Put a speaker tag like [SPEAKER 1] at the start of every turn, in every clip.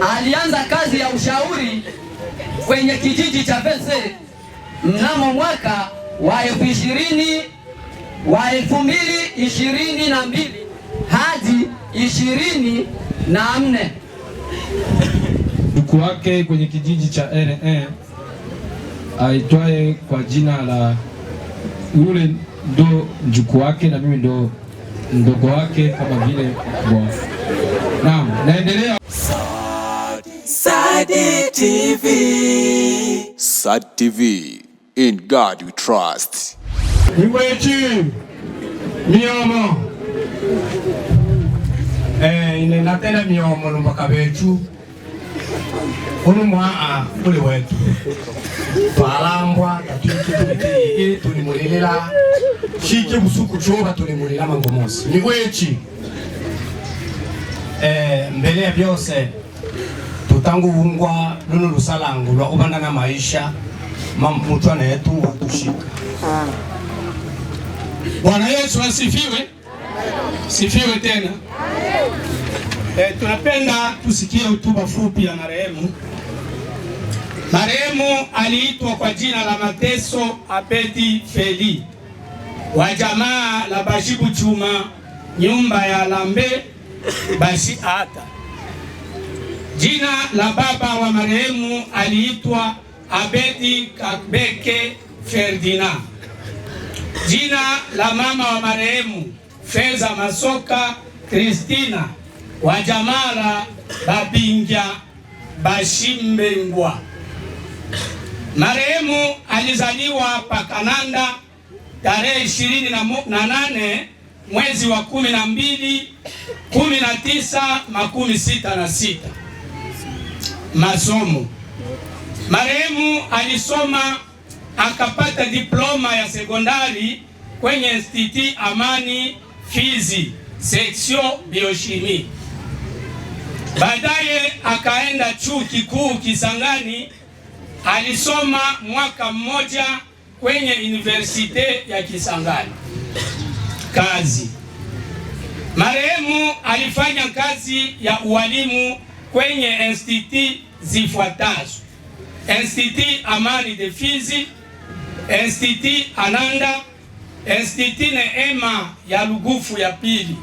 [SPEAKER 1] alianza kazi ya ushauri kwenye kijiji cha Vese mnamo mwaka wa 2022 hadi 24.
[SPEAKER 2] Mkuu wake kwenye kijiji cha R1 aitwaye kwa jina la yule ndo mjukuu wake na mimi ndo mdogo wake kama vile bwana. Naam, naendelea.
[SPEAKER 3] Sadi TV. Sadi TV. In God we trust.
[SPEAKER 4] Niwechi miomo inenatela miomo lumbaka bechu unumwa uli wetu twalambwa tatuiki tulimulilila shiki busuku choba tulimulila mangomosi. Niwechi mbele ya byose tutanguvungwa lunu lusalangu lwa kubanda na maisha mutwana yetu watushika. Bwana Yesu asifiwe. Sifiwe tena. Tunapenda tusikie hotuba fupi ya marehemu. Marehemu aliitwa kwa jina la Mateso Abedi Feli, wa jamaa la Bashibu Chuma, nyumba ya Lambe Bashi Ata. Jina la baba wa marehemu aliitwa Abedi Kabeke Ferdinand. Jina la mama wa marehemu Feza Masoka Kristina, wa jamaa la Babingya Bashimbengwa. Marehemu alizaliwa Pakananda tarehe 28 mwezi wa 12 1966. Masomo. Marehemu alisoma akapata diploma ya sekondari kwenye Institut Amani Fizi, section biochimie. Baadaye akaenda chuo kikuu Kisangani, alisoma mwaka mmoja kwenye Universite ya Kisangani. Kazi. Marehemu alifanya kazi ya ualimu kwenye institut zifuatazo: Institut Amani de Fizi, Institut Ananda, Institut Neema ya Lugufu ya pili,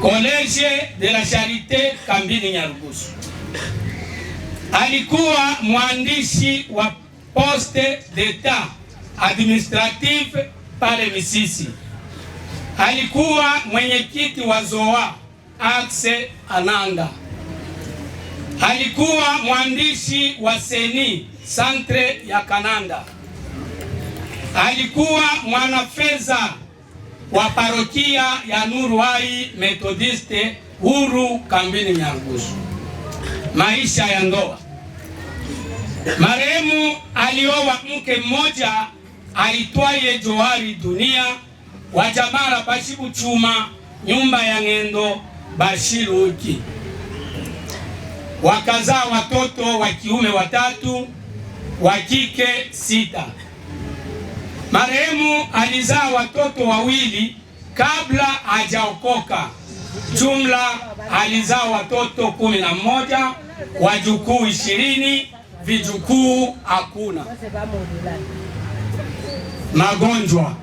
[SPEAKER 4] Collège de la Charité Kambini Nyarugusu. Alikuwa mwandishi wa poste d'etat administrative pale Misisi. Alikuwa mwenyekiti wa ZOA Axe Ananda. Alikuwa mwandishi wa Seni Centre ya Kananda. Alikuwa mwanafedha wa parokia ya Nuruai Methodiste Huru Kambini Nyarugusu. Maisha ya ndoa. Marehemu alioa mke mmoja aitwaye Johari Dunia, wa jamaa la Bashibu Chuma, nyumba ya Ngendo Bashiruki. Wakazaa watoto wa kiume 3, wa kike 6. Marehemu alizaa watoto 2 kabla hajaokoka. Jumla alizaa watoto 11, wajukuu 20, vijukuu hakuna. Magonjwa.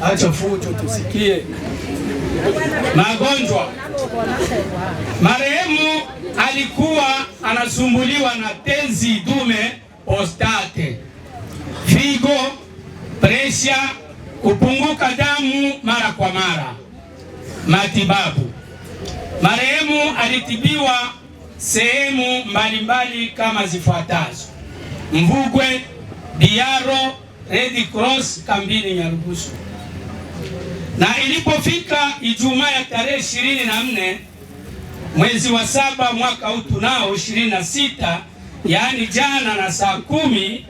[SPEAKER 4] Acha fujo tusikie. Magonjwa. Marehemu alikuwa anasumbuliwa na tezi dume prostate, figo, presha, kupunguka damu mara kwa mara. Matibabu. Marehemu alitibiwa sehemu mbalimbali kama zifuatazo: Mvugwe, Biaro, Red Cross Kambini Nyarugusu. Na ilipofika Ijumaa ya tarehe 24 mwezi wa 7 mwaka huu tunao 26, yaani jana, na saa 10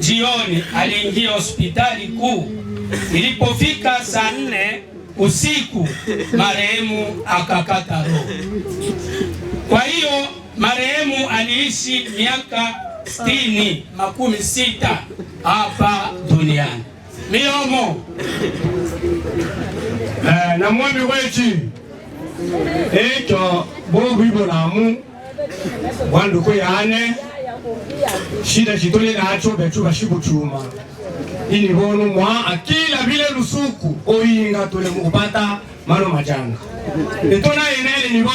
[SPEAKER 4] jioni aliingia hospitali kuu. Ilipofika saa 4 usiku marehemu akakata roho. Kwa hiyo marehemu aliishi miaka 60 hapa duniani. Miomo. Na mwami wechi echo bobu ibonamu wanduko yane shida chitole nacho bechu bashibuchuma ini bono mwa akila vile lusuku oinga tole mupata mano majanga etona enele nibo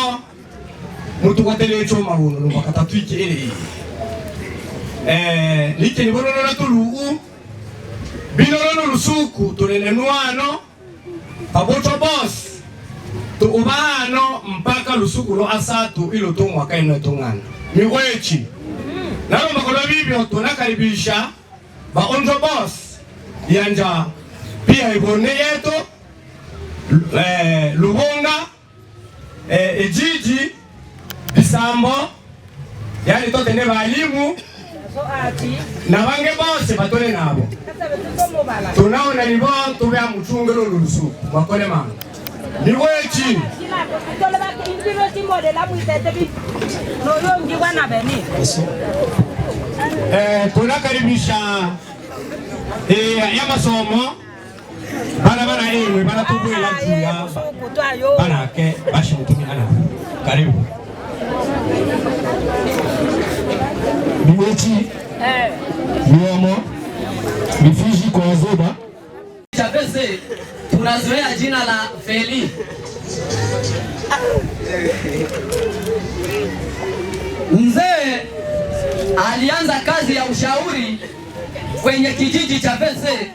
[SPEAKER 4] mutu kwatele echo mahuno lupakata twiki ele like ni bono na tulu binolono lusuku tole nuano pabocho boss to ubano mpaka lusuku lo asatu ilo to mwaka ino tongana miwechi nalo makolo bibyo tunakaribisha ba onjo boss yanja pia ibone yetu Lubonga ejiji Bisambo yani tote ne balimu na bange bose batole nabo tunaona nibo tubya muchungero lulusuku bakole mama niwechi tunakaribisha ya masomo bana ewe bana tubuela juya bana ke bashi mutumi ana karibu
[SPEAKER 2] niwechi niwamo mifiji kwa zoba
[SPEAKER 1] Chavese tunazoea jina la Feli. Mzee alianza kazi ya ushauri kwenye kijiji cha Vese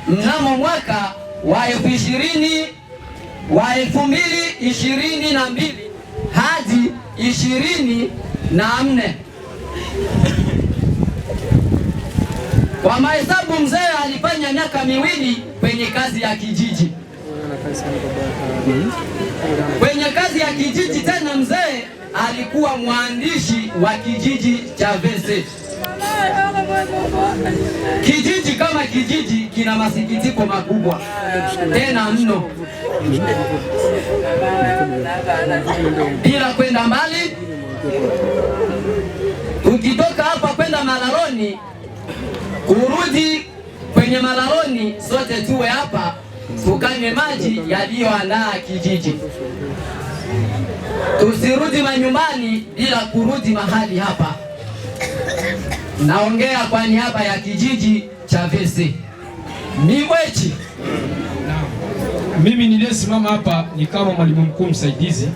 [SPEAKER 1] mnamo mwaka wa 2022 hadi 24. Kwa mahesabu mzee alifanya miaka 2 kwenye kazi ya kijiji. Kwenye kazi ya kijiji tena mzee alikuwa mwandishi wa kijiji cha Vese. Kijiji kama kijiji kina masikitiko makubwa tena mno. Bila kwenda mbali, ukitoka hapa kwenda Malaroni, kurudi kwenye Malaroni, sote tuwe hapa tukanywe maji yaliyoandaa kijiji. Tusirudi manyumbani bila kurudi mahali hapa. Naongea kwa niaba ya kijiji cha Vese. Miwechi.
[SPEAKER 2] Mimi niliyesimama hapa ni kama mwalimu mkuu msaidizi,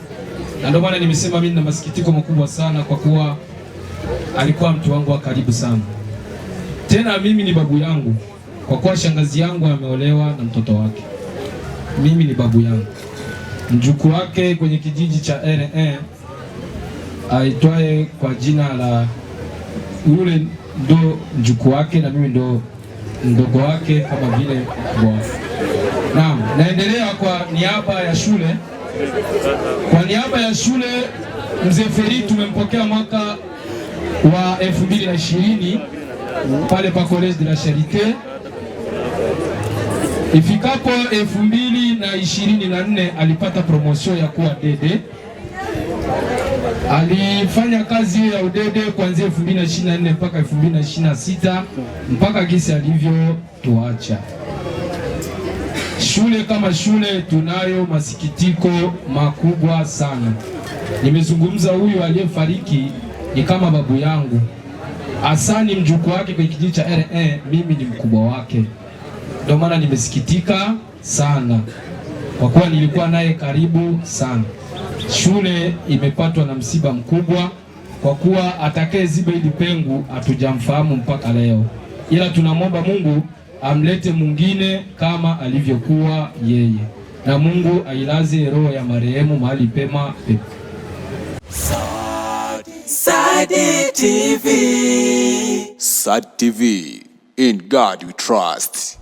[SPEAKER 2] na ndio maana nimesema mimi na masikitiko makubwa sana kwa kuwa alikuwa mtu wangu wa karibu sana. Tena mimi ni babu yangu kwa kuwa shangazi yangu ameolewa na mtoto wake. Mimi ni babu yangu. Mjukuu wake kwenye kijiji cha RN aitwaye kwa jina la yule ndo mjukuu wake na mimi ndo mdogo wake kama vile bwana. Naam, naendelea kwa niaba ya shule. Kwa niaba ya shule Mzee Feri tumempokea mwaka wa 2020 pale pa College de la Charité. Ifikapo 2024 alipata promotion ya kuwa dede. Alifanya kazi ya udede kuanzia 2024 mpaka 2026 mpaka gisi alivyo tuacha. Shule kama shule tunayo masikitiko makubwa sana. Nimezungumza huyu aliyefariki ni kama babu yangu. Asani mjukuu wake kwa kijiji cha RN, mimi ni mkubwa wake. Ndio maana nimesikitika sana kwa kuwa nilikuwa naye karibu sana. Shule imepatwa na msiba mkubwa kwa kuwa atakaye ziba hili pengo hatujamfahamu mpaka leo, ila tunamwomba Mungu amlete mwingine kama alivyokuwa yeye, na Mungu ailaze roho ya marehemu mahali pema pepo.
[SPEAKER 3] SAD TV. In God we trust.